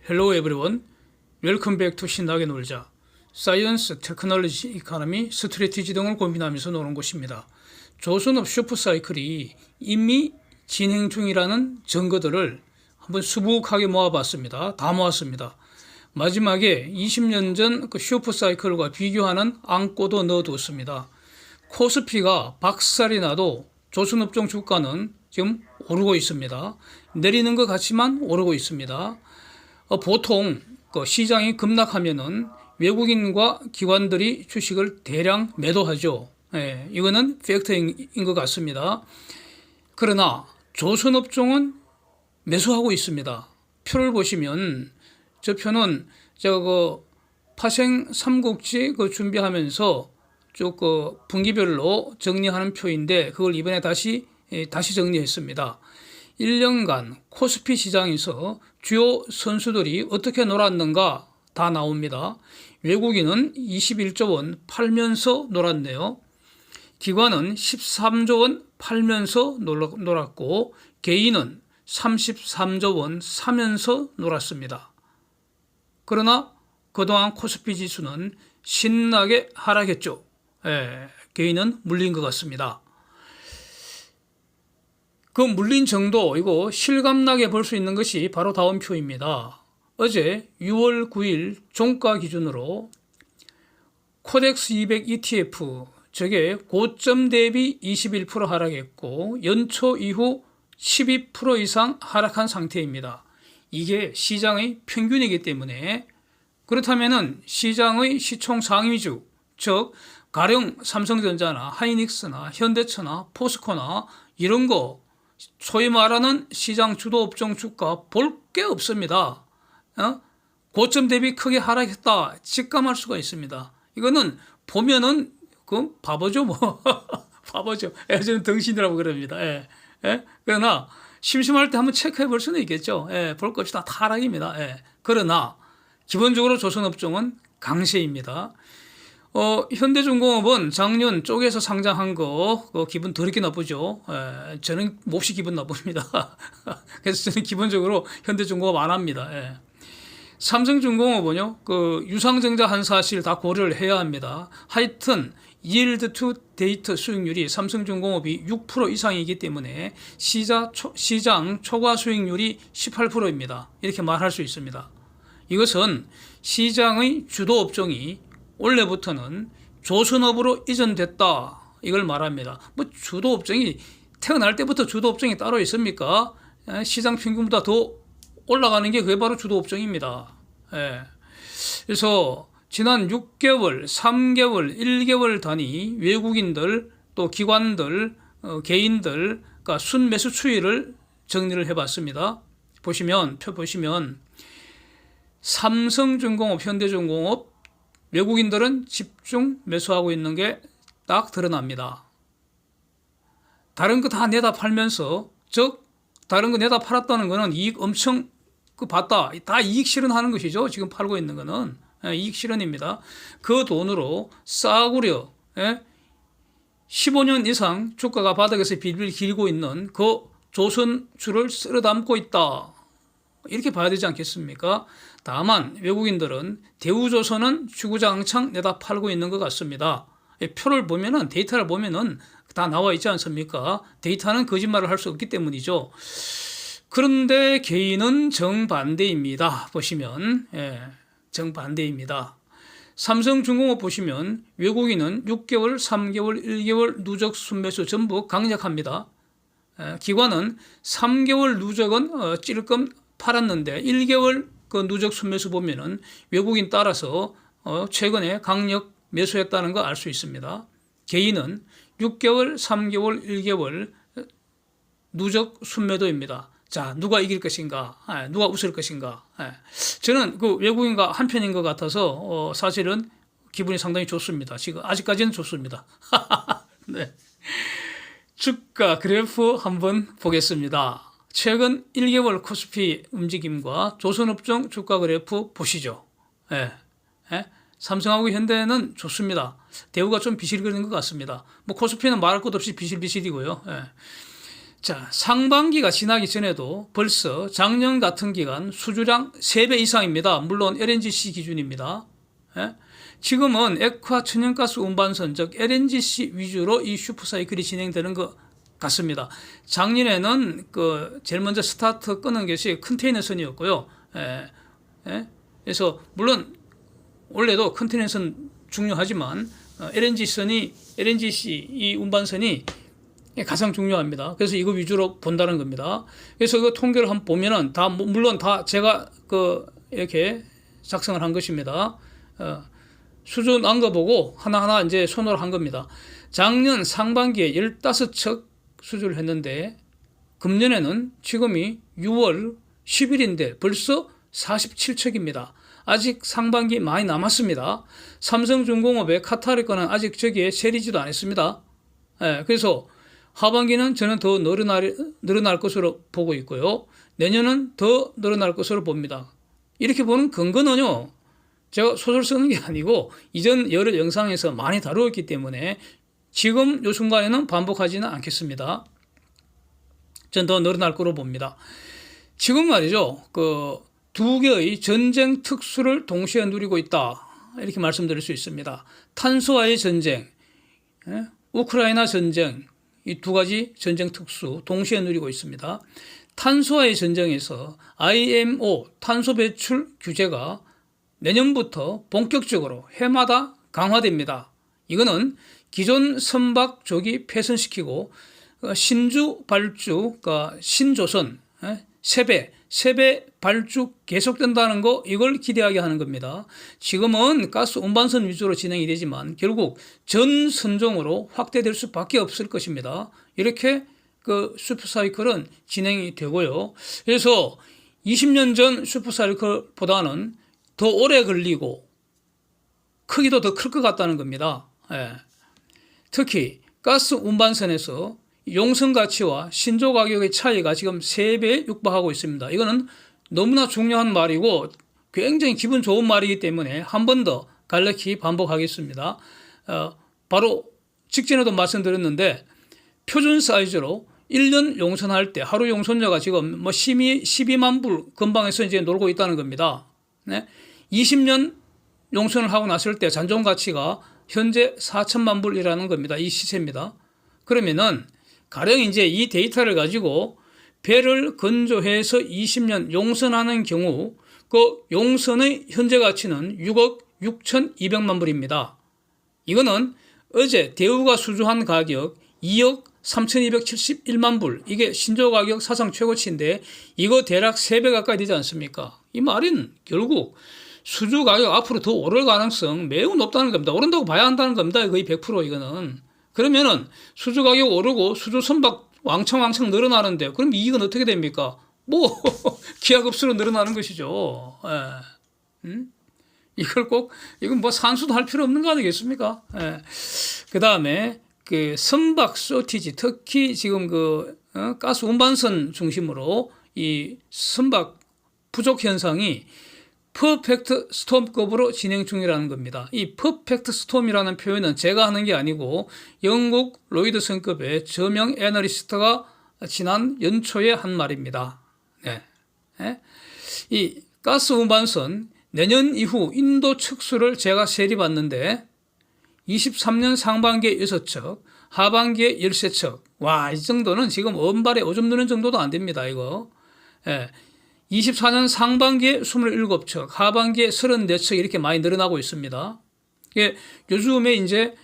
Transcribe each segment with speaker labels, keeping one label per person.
Speaker 1: Hello everyone. Welcome back to 신나게 놀자. 사이언스, 테크놀로지, 이코노미, 스트래티지 등을 고민하면서 노는 곳입니다. 조선업 슈퍼사이클이 이미 진행 중이라는 증거들을 한번 수북하게 모아봤습니다. 다 모았습니다. 마지막에 20년 전 그 슈퍼사이클과 비교하는 앙꼬도 넣어두었습니다. 코스피가 박살이 나도 조선업종 주가는 지금 오르고 있습니다. 내리는 것 같지만 오르고 있습니다. 보통 시장이 급락하면은 외국인과 기관들이 주식을 대량 매도하죠. 이거는 팩트인 것 같습니다. 그러나 조선업종은 매수하고 있습니다. 표를 보시면 저 표는 제가 파생 삼국지 준비하면서 쭉 분기별로 정리하는 표인데 그걸 이번에 다시 정리했습니다. 1년간 코스피 시장에서 주요 선수들이 어떻게 놀았는가 다 나옵니다. 외국인은 21조 원 팔면서 놀았네요. 기관은 13조 원 팔면서 놀았고 개인은 33조 원 사면서 놀았습니다. 그러나 그동안 코스피 지수는 신나게 하락했죠. 개인은 물린 것 같습니다. 그 물린 정도 이거 실감나게 볼 수 있는 것이 바로 다음 표입니다. 어제 6월 9일 종가 기준으로 코덱스 200 ETF 저게 고점 대비 21% 하락했고 연초 이후 12% 이상 하락한 상태입니다. 이게 시장의 평균이기 때문에 그렇다면은 시장의 시총 상위주 즉 가령 삼성전자나 하이닉스나 현대차나 포스코나 이런 거 소위 말하는 시장 주도 업종 주가 볼 게 없습니다. 고점 대비 크게 하락했다 직감할 수가 있습니다. 이거는 보면은 그 바보죠 뭐 바보죠. 저는 등신이라고 그럽니다. 그러나 심심할 때 한번 체크해 볼 수는 있겠죠. 볼 것 없이 다 하락입니다. 그러나 기본적으로 조선업종은 강세입니다. 현대중공업은 작년 쪽에서 상장한 거 기분 더럽게 나쁘죠. 저는 몹시 기분 나쁩니다. 그래서 저는 기본적으로 현대중공업 안 합니다. 삼성중공업은요, 유상증자 한 사실 다 고려를 해야 합니다. 하여튼 yield to date 수익률이 삼성중공업이 6% 이상이기 때문에 시장 초과 수익률이 18%입니다. 이렇게 말할 수 있습니다. 이것은 시장의 주도 업종이 원래부터는 조선업으로 이전됐다 이걸 말합니다. 뭐 주도 업종이 태어날 때부터 주도 업종이 따로 있습니까? 시장 평균보다 더 올라가는 게 그게 바로 주도 업종입니다. 그래서 지난 6개월, 3개월, 1개월 단위 외국인들 또 기관들, 개인들 그러니까 순매수 추이를 정리를 해봤습니다. 표 보시면 삼성중공업, 현대중공업 외국인들은 집중 매수하고 있는 게 딱 드러납니다. 다른 거 다 내다 팔면서 즉 다른 거 내다 팔았다는 거는 이익 엄청 봤다. 다 이익 실현하는 것이죠. 지금 팔고 있는 거는 이익 실현입니다. 그 돈으로 싸구려 15년 이상 주가가 바닥에서 빌빌 길고 있는 그 조선주를 쓸어 담고 있다. 이렇게 봐야 되지 않겠습니까? 다만 외국인들은 대우조선은 주구장창 내다 팔고 있는 것 같습니다. 표를 보면은 데이터를 보면은 다 나와 있지 않습니까? 데이터는 거짓말을 할 수 없기 때문이죠. 그런데 개인은 정반대입니다. 보시면 정반대입니다. 삼성중공업 보시면 외국인은 6개월, 3개월, 1개월 누적 순매수 전부 강력합니다. 기관은 3개월 누적은 찔끔 팔았는데 1개월 그 누적 순매수 보면은 외국인 따라서 최근에 강력 매수했다는 거 알 수 있습니다. 개인은 6개월, 3개월, 1개월 누적 순매도입니다. 자, 누가 이길 것인가? 누가 웃을 것인가? 저는 그 외국인과 한 편인 것 같아서 사실은 기분이 상당히 좋습니다. 지금 아직까지는 좋습니다. 네. 주가 그래프 한번 보겠습니다. 최근 1개월 코스피 움직임과 조선업종 주가 그래프 보시죠. 삼성하고 현대는 좋습니다. 대우가 좀 비실거리는 것 같습니다. 뭐 코스피는 말할 것 없이 비실비실이고요. 자, 상반기가 지나기 전에도 벌써 작년 같은 기간 수주량 3배 이상입니다. 물론 LNGC 기준입니다. 예? 지금은 액화 천연가스 운반선, 즉 LNGC 위주로 이 슈퍼사이클이 진행되는 것 같습니다. 작년에는 제일 먼저 스타트 끄는 것이 컨테이너선이었고요. 그래서 물론 원래도 컨테이너선 중요하지만 LNGC 이 운반선이 가장 중요합니다. 그래서 이거 위주로 본다는 겁니다. 그래서 이거 통계를 한번 보면은 물론 다 제가 이렇게 작성을 한 것입니다. 수주 난 거 보고 하나하나 이제 손으로 한 겁니다. 작년 상반기에 15척 수주를 했는데 금년에는 지금이 6월 10일인데 벌써 47척입니다. 아직 상반기 많이 남았습니다. 삼성중공업의 카타르 거는 아직 저기에 세리지도 않았습니다. 그래서 하반기는 저는 더 늘어날 것으로 보고 있고요. 내년은 더 늘어날 것으로 봅니다. 이렇게 보는 근거는요, 제가 소설 쓰는 게 아니고 이전 여러 영상에서 많이 다루었기 때문에 지금 이 순간에는 반복하지는 않겠습니다. 전 더 늘어날 거로 봅니다. 지금 말이죠, 두 개의 전쟁 특수를 동시에 누리고 있다, 이렇게 말씀드릴 수 있습니다. 탄소와의 전쟁, 우크라이나 전쟁, 이 두 가지 전쟁 특수 동시에 누리고 있습니다. 탄소와의 전쟁에서 IMO 탄소 배출 규제가 내년부터 본격적으로 해마다 강화됩니다. 이거는 기존 선박 조기 폐선시키고 신주 발주, 신조선 세배 발주 계속된다는 거, 이걸 기대하게 하는 겁니다. 지금은 가스 운반선 위주로 진행이 되지만 결국 전 선종으로 확대될 수밖에 없을 것입니다. 이렇게 슈퍼사이클은 진행이 되고요. 그래서 20년 전 슈퍼사이클보다는 더 오래 걸리고 크기도 더 클 것 같다는 겁니다. 특히 가스 운반선에서 용선 가치와 신조 가격의 차이가 지금 3배에 육박하고 있습니다. 이거는 너무나 중요한 말이고 굉장히 기분 좋은 말이기 때문에 한 번 더 간략히 반복하겠습니다. 바로 직전에도 말씀드렸는데 표준 사이즈로 1년 용선할 때 하루 용선료가 지금 12만 불 근방에서 이제 놀고 있다는 겁니다. 20년 용선을 하고 났을 때 잔존 가치가 현재 4천만 불이라는 겁니다. 이 시세입니다. 그러면은 가령 이제 이 데이터를 가지고 배를 건조해서 20년 용선하는 경우 그 용선의 현재 가치는 6억 6,200만 불입니다. 이거는 어제 대우가 수주한 가격 2억 3,271만 불, 이게 신조 가격 사상 최고치인데 이거 대략 3배 가까이 되지 않습니까? 이 말은 결국 수주 가격 앞으로 더 오를 가능성 매우 높다는 겁니다. 오른다고 봐야 한다는 겁니다. 거의 100% 이거는. 그러면은 수주 가격 오르고 수주 선박 왕창 늘어나는데 그럼 이익은 어떻게 됩니까? 기하급수로 늘어나는 것이죠. 이건 산수도 할 필요 없는 거 아니겠습니까? 그 다음에 선박 쇼티지, 특히 지금 가스 운반선 중심으로 이 선박 부족 현상이 퍼펙트 스톰급으로 진행 중이라는 겁니다. 이 퍼펙트 스톰이라는 표현은 제가 하는 게 아니고 영국 로이드슨급의 저명 애널리스트가 지난 연초에 한 말입니다. 이 가스 운반선 내년 이후 인도 척수를 제가 세리봤는데 23년 상반기에 6척, 하반기에 13척. 와, 이 정도는 지금 언발에 오줌 누는 정도도 안 됩니다, 이거. 24년 상반기에 27척, 하반기에 34척 이렇게 많이 늘어나고 있습니다. 요즘에 이제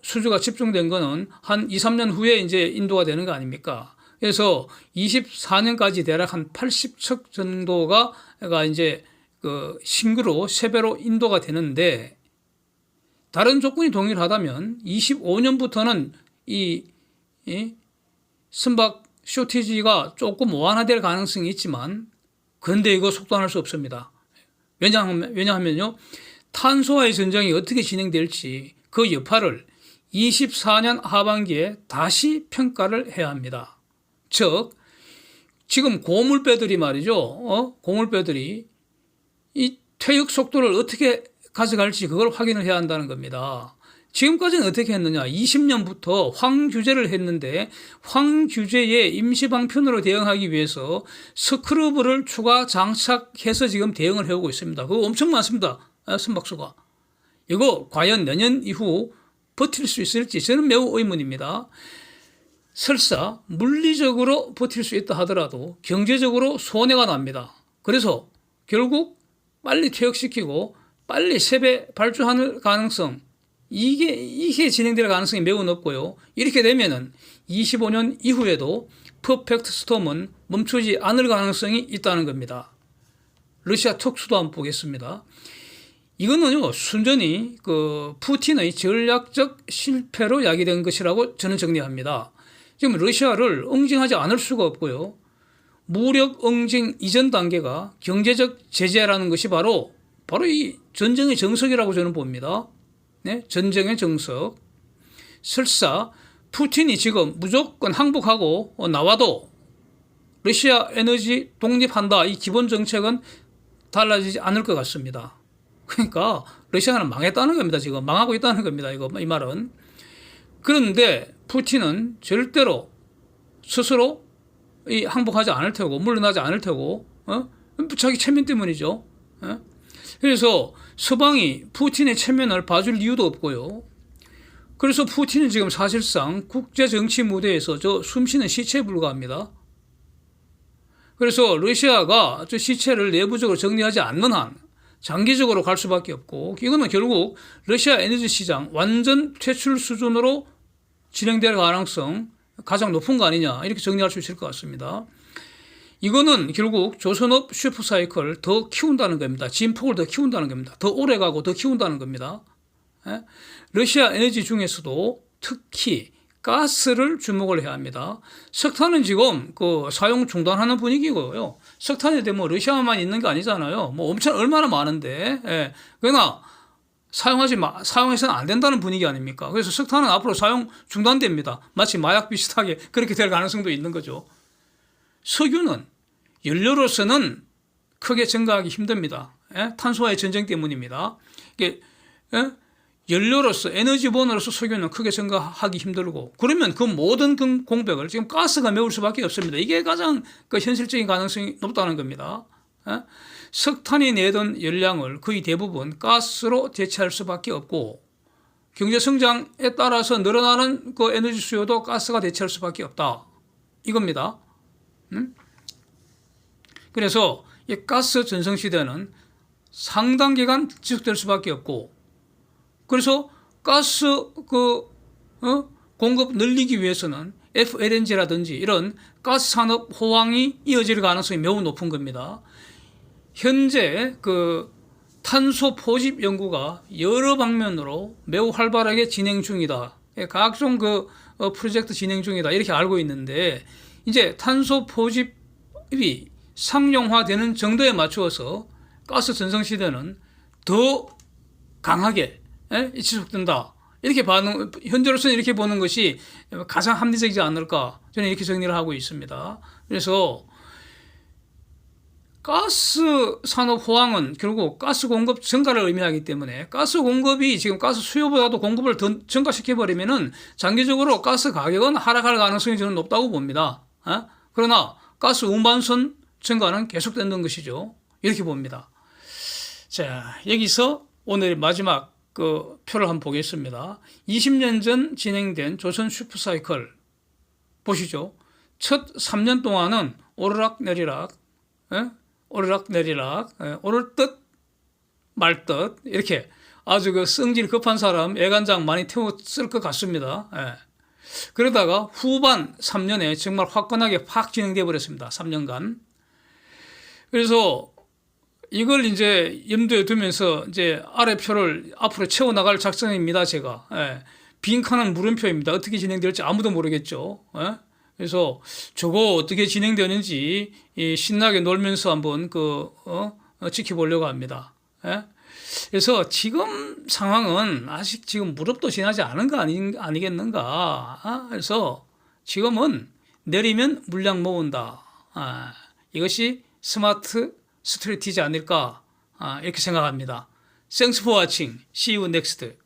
Speaker 1: 수주가 집중된 거는 한 2, 3년 후에 이제 인도가 되는 거 아닙니까? 그래서 24년까지 대략 한 80척 정도가 이제 신규로 3배로 인도가 되는데 다른 조건이 동일하다면 25년부터는 이 선박 쇼티지가 조금 완화될 가능성이 있지만 그런데 이거 속단할 수 없습니다. 왜냐하면요, 탄소와의 전쟁이 어떻게 진행될지 그 여파를 24년 하반기에 다시 평가를 해야 합니다. 즉 지금 고물배들이 말이죠, 고물배들이 이 퇴역 속도를 어떻게 가져갈지 그걸 확인을 해야 한다는 겁니다. 지금까지는 어떻게 했느냐? 20년부터 황규제를 했는데 황규제의 임시방편으로 대응하기 위해서 스크루브를 추가 장착해서 지금 대응을 해오고 있습니다. 그거 엄청 많습니다. 선박수가. 이거 과연 내년 이후 버틸 수 있을지 저는 매우 의문입니다. 설사 물리적으로 버틸 수 있다 하더라도 경제적으로 손해가 납니다. 그래서 결국 빨리 퇴역시키고 빨리 세배 발주할 가능성, 이게 진행될 가능성이 매우 높고요. 이렇게 되면은 25년 이후에도 퍼펙트 스톰은 멈추지 않을 가능성이 있다는 겁니다. 러시아 특수도 한번 보겠습니다. 이거는요, 순전히 푸틴의 전략적 실패로 야기된 것이라고 저는 정리합니다. 지금 러시아를 응징하지 않을 수가 없고요. 무력 응징 이전 단계가 경제적 제재라는 것이 바로 이 전쟁의 정석이라고 저는 봅니다. 네? 전쟁의 정석. 설사 푸틴이 지금 무조건 항복하고 나와도 러시아 에너지 독립한다, 이 기본 정책은 달라지지 않을 것 같습니다. 그러니까 러시아는 망했다는 겁니다. 지금 망하고 있다는 겁니다. 이 말은. 그런데 푸틴은 절대로 스스로 항복하지 않을 테고 물러나지 않을 테고 자기 체면 때문이죠. 그래서 서방이 푸틴의 체면을 봐줄 이유도 없고요. 그래서 푸틴은 지금 사실상 국제 정치 무대에서 저 숨쉬는 시체에 불과합니다. 그래서 러시아가 저 시체를 내부적으로 정리하지 않는 한 장기적으로 갈 수밖에 없고, 이거는 결국 러시아 에너지 시장 완전 퇴출 수준으로 진행될 가능성 가장 높은 거 아니냐, 이렇게 정리할 수 있을 것 같습니다. 이거는 결국 조선업 슈퍼사이클을 더 키운다는 겁니다. 진폭을 더 키운다는 겁니다. 더 오래가고 더 키운다는 겁니다. 러시아 에너지 중에서도 특히 가스를 주목을 해야 합니다. 석탄은 지금 사용 중단하는 분위기고요. 석탄에 대해 러시아만 있는 게 아니잖아요. 엄청 얼마나 많은데. 그러나 사용해서는 안 된다는 분위기 아닙니까? 그래서 석탄은 앞으로 사용 중단됩니다. 마치 마약 비슷하게 그렇게 될 가능성도 있는 거죠. 석유는 연료로서는 크게 증가하기 힘듭니다. 탄소와의 전쟁 때문입니다. 이게 연료로서, 에너지본으로서 석유는 크게 증가하기 힘들고, 그러면 그 모든 공백을 지금 가스가 메울 수밖에 없습니다. 이게 가장 현실적인 가능성이 높다는 겁니다. 석탄이 내던 열량을 거의 대부분 가스로 대체할 수밖에 없고, 경제 성장에 따라서 늘어나는 에너지 수요도 가스가 대체할 수밖에 없다, 이겁니다. 그래서 이 가스 전성시대는 상당 기간 지속될 수밖에 없고, 그래서 가스 공급 늘리기 위해서는 FLNG라든지 이런 가스 산업 호황이 이어질 가능성이 매우 높은 겁니다. 현재 탄소 포집 연구가 여러 방면으로 매우 활발하게 진행 중이다. 각종 프로젝트 진행 중이다, 이렇게 알고 있는데, 이제 탄소 포집이 상용화되는 정도에 맞추어서 가스 전성시대는 더 강하게 지속된다, 이렇게 현재로서는 이렇게 보는 것이 가장 합리적이지 않을까, 저는 이렇게 정리를 하고 있습니다. 그래서 가스 산업 호황은 결국 가스 공급 증가를 의미하기 때문에, 가스 공급이 지금 가스 수요보다도 공급을 더 증가시켜버리면은 장기적으로 가스 가격은 하락할 가능성이 저는 높다고 봅니다. 그러나 가스 운반선 증가는 계속되는 것이죠. 이렇게 봅니다. 자, 여기서 오늘 마지막 표를 한번 보겠습니다. 20년 전 진행된 조선 슈퍼사이클 보시죠. 첫 3년 동안은 오르락 내리락, 오르락 내리락, 오를 듯 말 듯, 이렇게 아주 성질 급한 사람 애간장 많이 태웠을 것 같습니다. 그러다가 후반 3년에 정말 화끈하게 확 진행되어 버렸습니다. 3년간. 그래서 이걸 이제 염두에 두면서 이제 아래 표를 앞으로 채워나갈 작전입니다, 제가. 빈칸은 물음표입니다. 어떻게 진행될지 아무도 모르겠죠. 그래서 저거 어떻게 진행되는지 신나게 놀면서 한번 지켜보려고 합니다. 그래서 지금 상황은 아직 지금 무릎도 지나지 않은 거 아니겠는가. 그래서 지금은 내리면 물량 모은다. 이것이 스마트 스트래티지 아닐까, 이렇게 생각합니다. Thanks for watching. See you next.